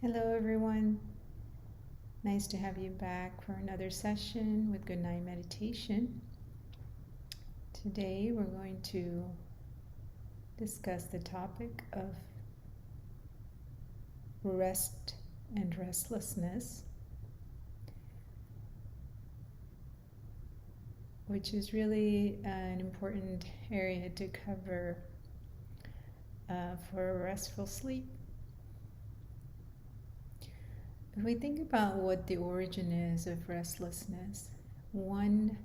Hello, everyone. Nice to have you back for another session with Goodnight Meditation. Today, we're going to discuss the topic of rest and restlessness, which is really an important area to cover for a restful sleep. If we think about what the origin is of restlessness, one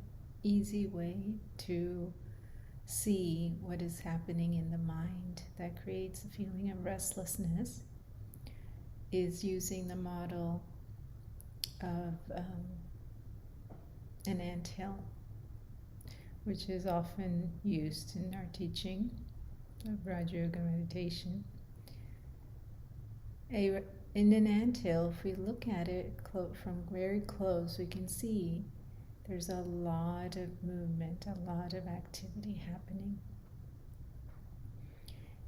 easy way to see what is happening in the mind that creates a feeling of restlessness is using the model of an anthill, which is often used in our teaching of Raja Yoga meditation. In an anthill, if we look at it from very close, we can see there's a lot of movement, a lot of activity happening.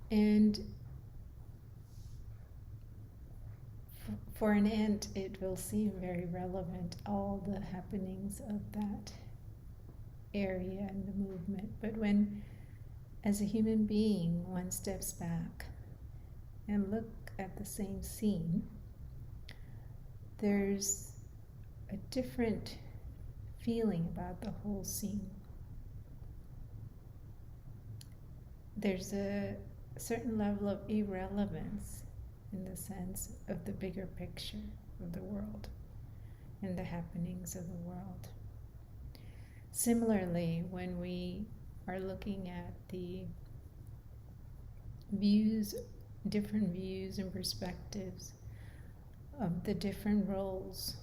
And for an ant, it will seem very relevant, all the happenings of that area and the movement. But when, as a human being, one steps back and look at the same scene, there's a different feeling about the whole scene. There's a certain level of irrelevance in the sense of the bigger picture of the world and the happenings of the world. Similarly, when we are looking at the different views and perspectives of the different roles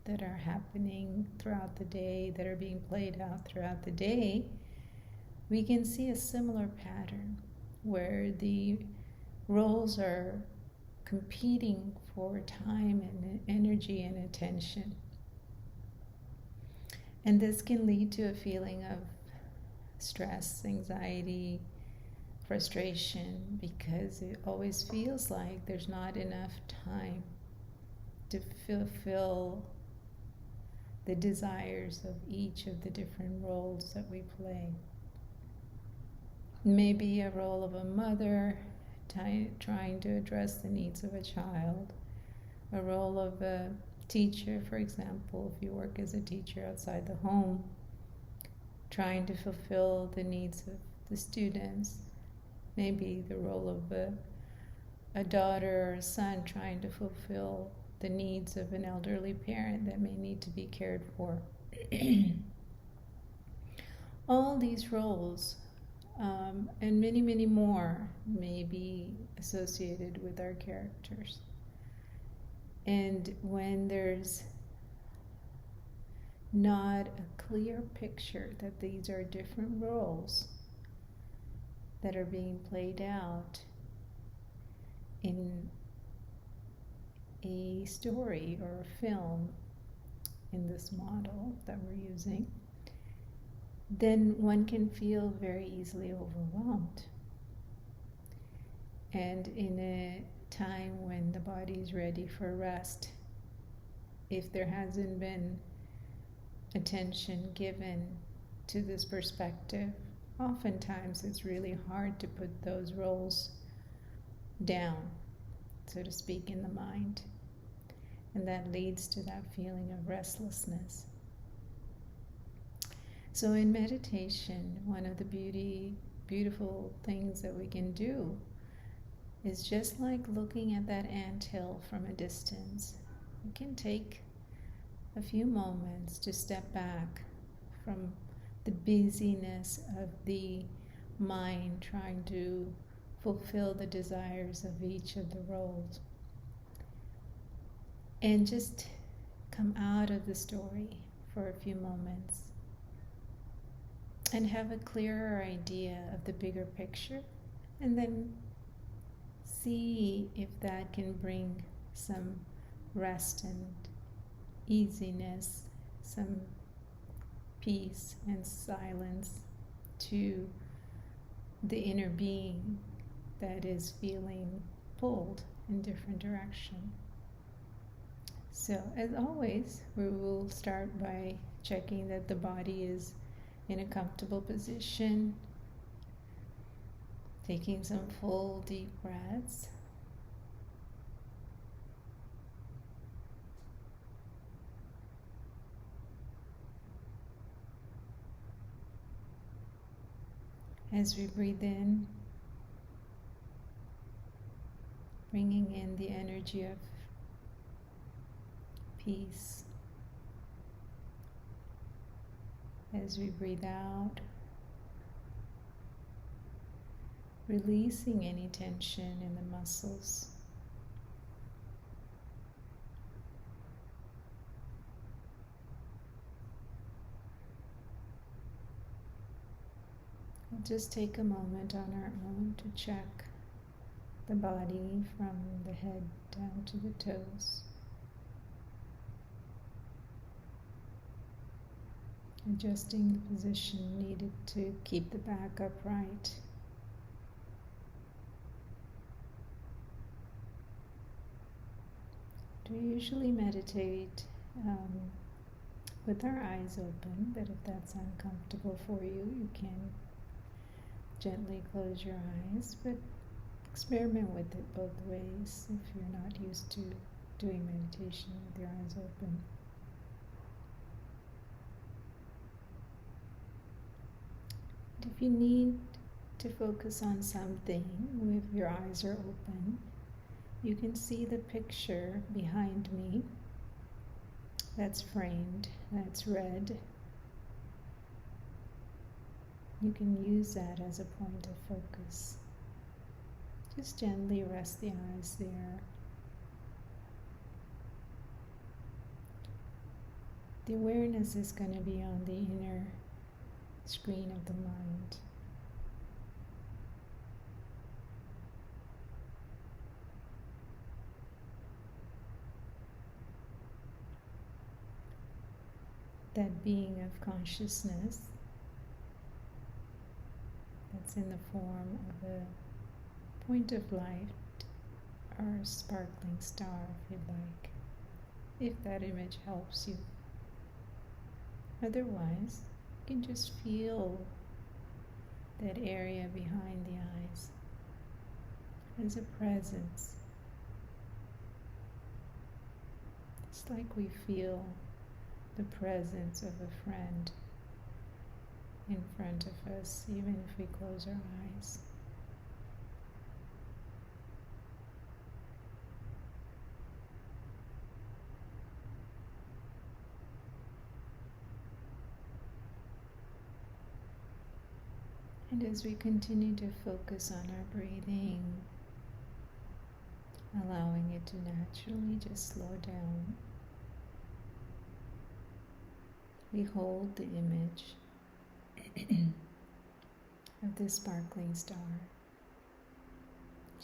that are happening throughout the day, that are being played out throughout the day, we can see a similar pattern where the roles are competing for time and energy and attention. And this can lead to a feeling of stress, anxiety, frustration, because it always feels like there's not enough time to fulfill the desires of each of the different roles that we play. Maybe a role of a mother trying to address the needs of a child, a role of a teacher, for example, if you work as a teacher outside the home, trying to fulfill the needs of the students. Maybe the role of a daughter or a son trying to fulfill the needs of an elderly parent that may need to be cared for. All these roles, and many, many more, may be associated with our characters. And when there's not a clear picture that these are different roles that are being played out in a story or a film in this model that we're using, then one can feel very easily overwhelmed. And in a time when the body is ready for rest, if there hasn't been attention given to this perspective, oftentimes it's really hard to put those roles down, so to speak, in the mind. And that leads to that feeling of restlessness. So in meditation, one of the beautiful things that we can do is just like looking at that anthill from a distance. We can take a few moments to step back from the busyness of the mind trying to fulfill the desires of each of the roles, and just come out of the story for a few moments and have a clearer idea of the bigger picture, and then see if that can bring some rest and easiness, some peace and silence to the inner being that is feeling pulled in different direction. So, as always, we will start by checking that the body is in a comfortable position, taking some full deep breaths. As we breathe in, bringing in the energy of peace. As we breathe out, releasing any tension in the muscles. We'll just take a moment on our own to check the body from the head down to the toes. Adjusting the position needed to keep the back upright. We usually meditate with our eyes open, but if that's uncomfortable for you, you can gently close your eyes, but experiment with it both ways if you're not used to doing meditation with your eyes open. If you need to focus on something, if your eyes are open, you can see the picture behind me that's framed, that's red. You can use that as a point of focus. Just gently rest the eyes there. The awareness is going to be on the inner screen of the mind. That being of consciousness that's in the form of a point of light or a sparkling star, if you'd like, if that image helps you. Otherwise, you can just feel that area behind the eyes as a presence. It's like we feel the presence of a friend in front of us, even if we close our eyes. And as we continue to focus on our breathing, allowing it to naturally just slow down, we hold the image of this sparkling star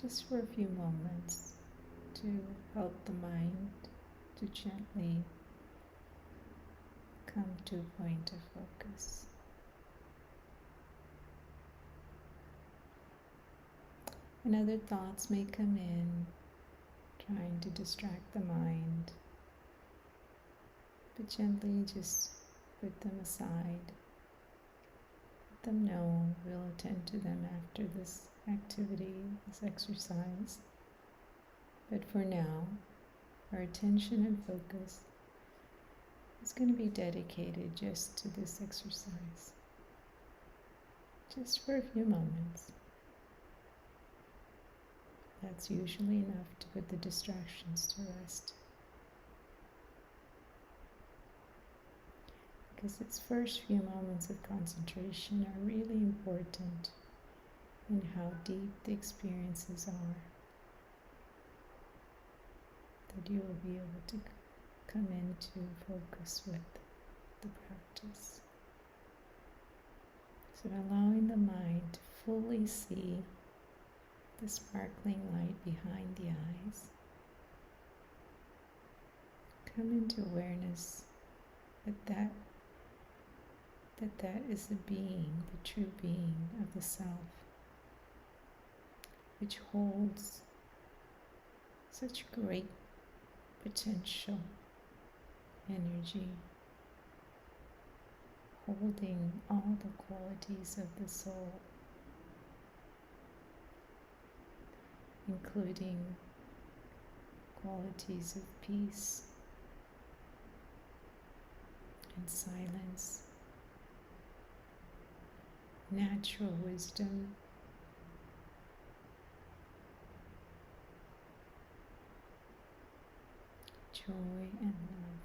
just for a few moments to help the mind to gently come to a point of focus. And other thoughts may come in, trying to distract the mind, but gently just put them aside. Let them know we'll attend to them after this activity, this exercise. But for now, our attention and focus is going to be dedicated just to this exercise, just for a few moments. That's usually enough to put the distractions to rest. Because its first few moments of concentration are really important in how deep the experiences are, that you will be able to come into focus with the practice. So allowing the mind to fully see the sparkling light behind the eyes, come into awareness that is the being, the true being of the self, which holds such great potential energy, holding all the qualities of the soul, including qualities of peace and silence, natural wisdom, joy and love.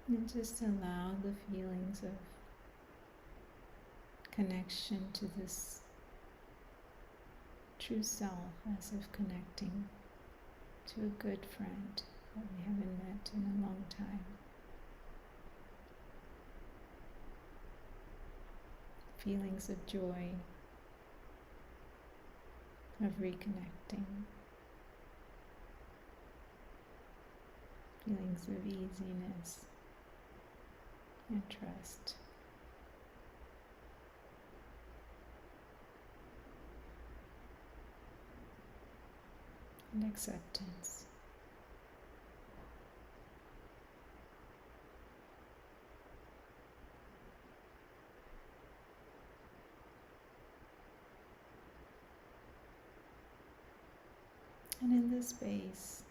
And just allow the feelings of connection to this true self, as if connecting to a good friend that we haven't met in a long time. Feelings of joy, of reconnecting, feelings of easiness and trust. And acceptance. And in this space,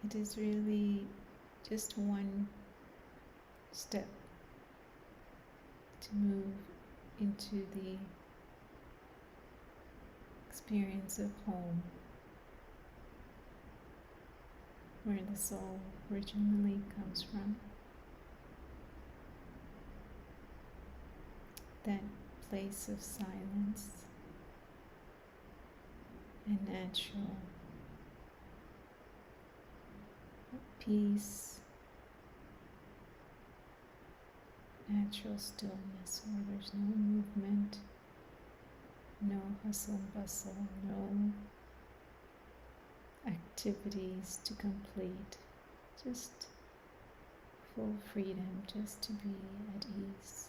it is really just one step to move into the experience of home, where the soul originally comes from. That place of silence and natural peace, natural stillness, where there's no movement, no hustle and bustle, no activities to complete, just full freedom, just to be at ease.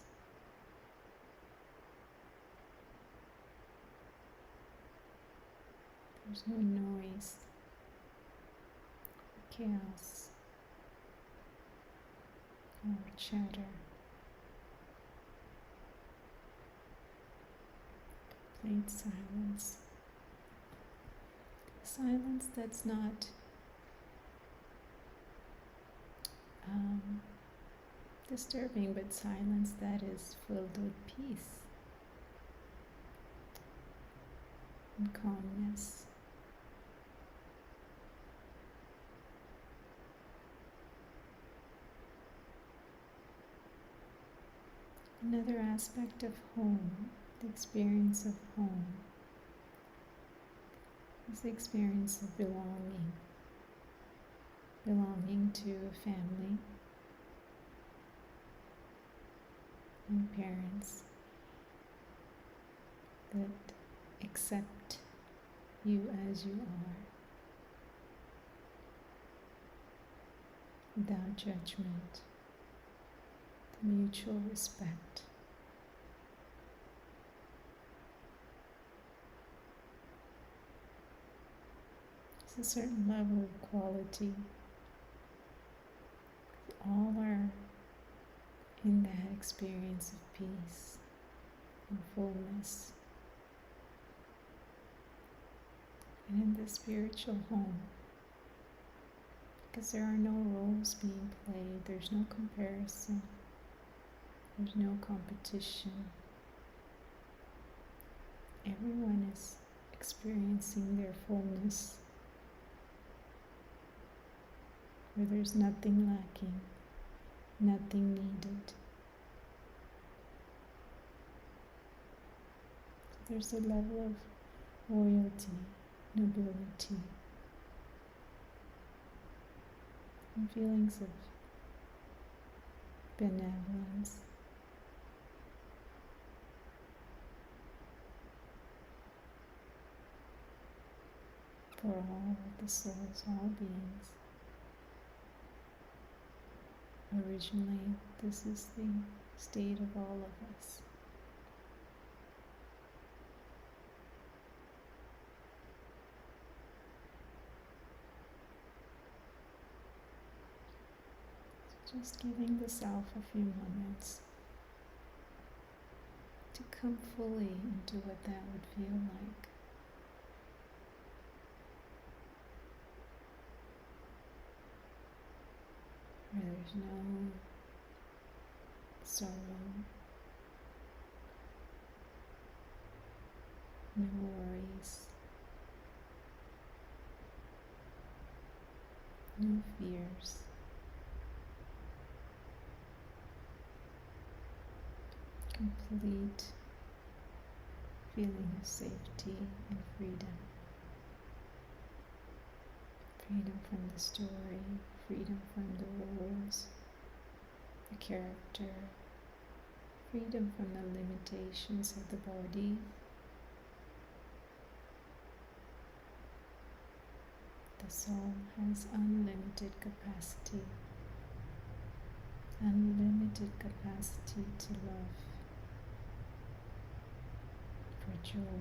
There's no noise, chaos, or chatter. Complete silence. Silence that's not disturbing, but silence that is filled with peace and calmness. Another aspect of home, the experience of home, is the experience of belonging. Belonging to a family and parents that accept you as you are, without judgment, mutual respect. It's a certain level of quality. All are in that experience of peace and fullness. And in the spiritual home, because there are no roles being played, there's no comparison, there's no competition. Everyone is experiencing their fullness, where there's nothing lacking, nothing needed. There's a level of royalty, nobility, and feelings of benevolence. For all the souls, all beings. Originally, this is the state of all of us. Just giving the self a few moments to come fully into what that would feel like. Where there's no sorrow, no worries, no fears. Complete feeling of safety and freedom. Freedom from the story, freedom from the rules, the character, freedom from the limitations of the body. The soul has unlimited capacity to love, for joy.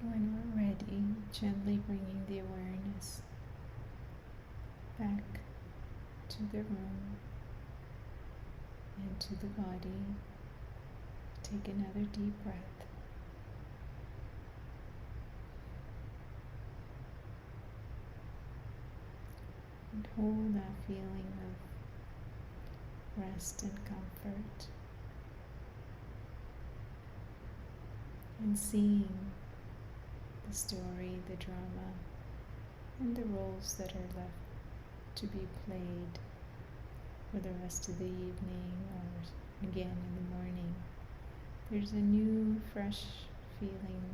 When we're ready, gently bringing the awareness back to the room and to the body. Take another deep breath. And hold that feeling of rest and comfort. And seeing the story, the drama, and the roles that are left to be played for the rest of the evening or again in the morning. There's a new, fresh feeling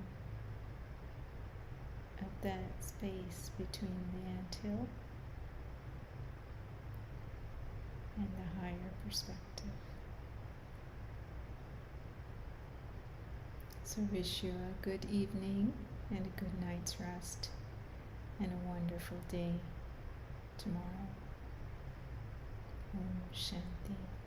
of that space between the anthill and the higher perspective. So wish you a good evening and a good night's rest and a wonderful day tomorrow. Om Shanti.